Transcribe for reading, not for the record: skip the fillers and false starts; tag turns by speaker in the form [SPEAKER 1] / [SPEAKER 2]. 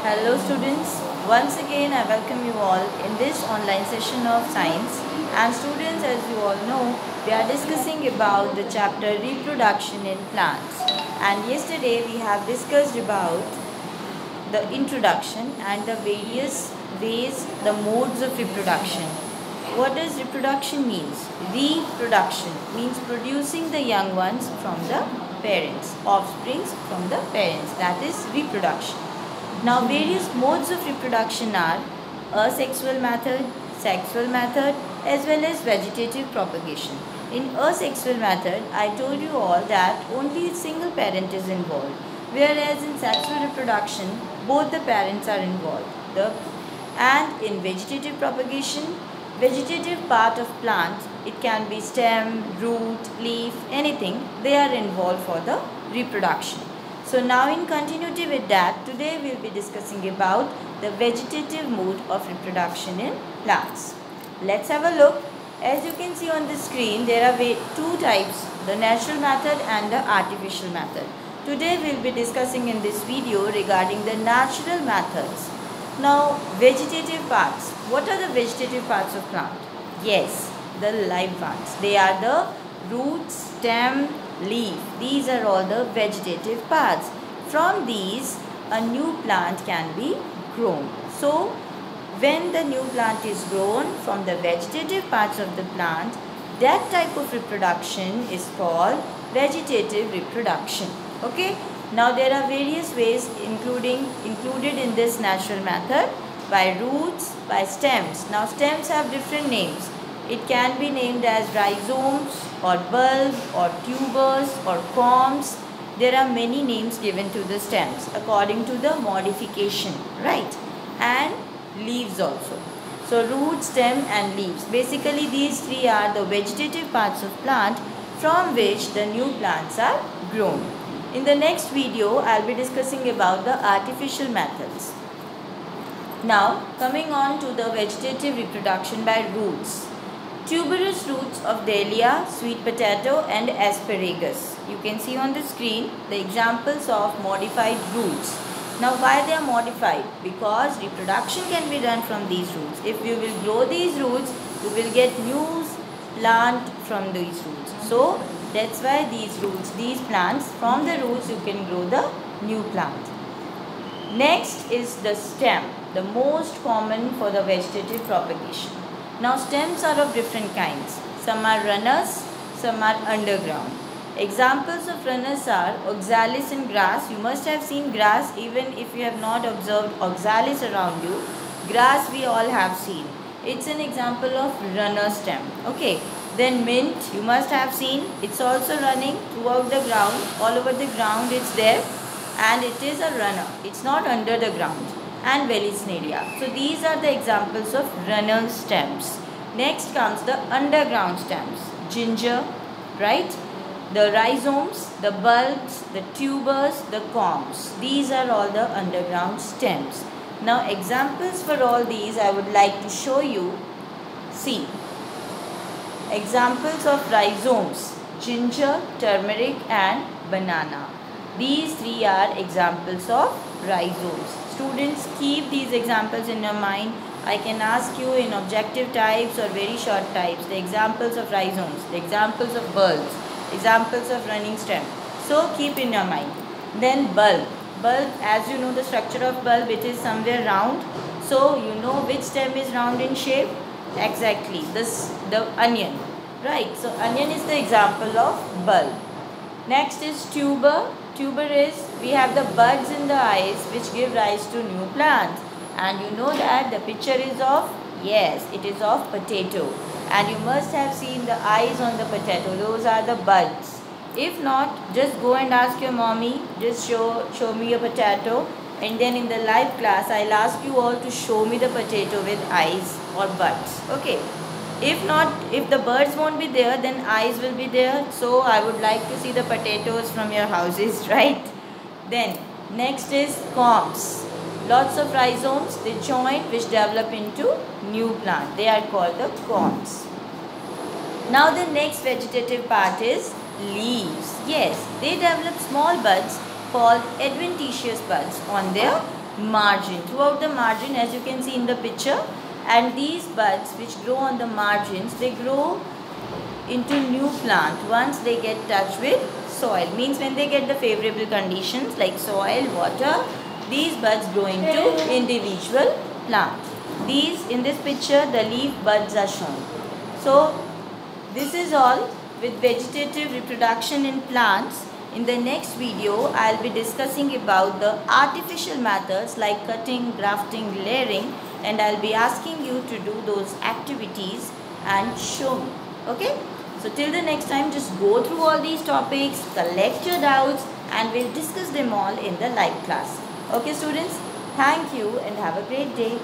[SPEAKER 1] Hello students, once again I welcome you all in this online session of science. And students, as you all know, we are discussing about the chapter Reproduction in Plants. And yesterday we have discussed about the introduction and the various ways, the modes of reproduction. What does reproduction means? Reproduction means producing the young ones from the parents, offsprings from the parents, that is reproduction. Now various modes of reproduction are asexual method, sexual method as well as vegetative propagation. In asexual method, I told you all that only a single parent is involved, whereas in sexual reproduction, both the parents are involved. And in vegetative propagation, vegetative part of plant, it can be stem, root, leaf, anything, they are involved for the reproduction. So now in continuity with that, today we will be discussing about the vegetative mode of reproduction in plants. Let's have a look. As you can see on the screen, there are two types, the natural method and the artificial method. Today we will be discussing in this video regarding the natural methods. Now vegetative parts. What are the vegetative parts of plant? Yes, the live ones. They are the root, stem, leaf. These are all the vegetative parts. From these, a new plant can be grown. So, when the new plant is grown from the vegetative parts of the plant, that type of reproduction is called vegetative reproduction. Okay. Now, there are various ways included in this natural method, by roots, by stems. Now, stems have different names. It can be named as rhizomes or bulb or tubers or corms. There are many names given to the stems according to the modification, right? And leaves also. So root, stem and leaves. Basically these three are the vegetative parts of plant from which the new plants are grown. In the next video, I will be discussing about the artificial methods. Now coming on to the vegetative reproduction by roots. Tuberous roots of dahlia, sweet potato and asparagus. You can see on the screen the examples of modified roots. Now why they are modified? Because reproduction can be done from these roots. If you will grow these roots, you will get new plant from these roots. So that's why these roots, these plants, from the roots you can grow the new plant. Next is the stem, the most common for the vegetative propagation. Now stems are of different kinds. Some are runners, some are underground. Examples of runners are oxalis in grass. You must have seen grass even if you have not observed oxalis around you. Grass we all have seen. It's an example of runner stem. Okay. Then mint you must have seen. It's also running throughout the ground. All over the ground it's there and it is a runner. It's not under the ground. And Velisneria. So these are the examples of runner stems. Next comes the underground stems. Ginger, right? The rhizomes, the bulbs, the tubers, the corms. These are all the underground stems. Now examples for all these I would like to show you. See. Examples of rhizomes. Ginger, turmeric and banana. These three are examples of rhizomes. Students, keep these examples in your mind. I can ask you in objective types or very short types the examples of rhizomes, the examples of bulbs, examples of running stem. So keep in your mind. Then bulb. Bulb, as you know the structure of bulb, it is somewhere round. So you know which stem is round in shape? Exactly. The onion. Right. So onion is the example of bulb. Next is tuber. Tuber is, we have the buds in the eyes which give rise to new plants. And you know that the picture is of, yes, it is of potato. And you must have seen the eyes on the potato. Those are the buds. If not, just go and ask your mommy, just show me a potato. And then in the live class, I'll ask you all to show me the potato with eyes or buds. Okay. If not, if the birds won't be there, then eyes will be there. So I would like to see the potatoes from your houses, right? Then next is corms. Lots of rhizomes, they join which develop into new plant. They are called the corms. Now the next vegetative part is leaves. Yes, they develop small buds called adventitious buds on their margin, throughout the margin, as you can see in the picture. And these buds which grow on the margins, they grow into new plant once they get touch with soil. Means when they get the favorable conditions like soil, water, these buds grow into individual plant. These, in this picture, the leaf buds are shown. So this is all with vegetative reproduction in plants. In the next video, I will be discussing about the artificial methods like cutting, grafting, layering, and I will be asking you to do those activities and show me. Okay? So till the next time, just go through all these topics, collect your doubts, and we'll discuss them all in the live class. Okay students, thank you and have a great day.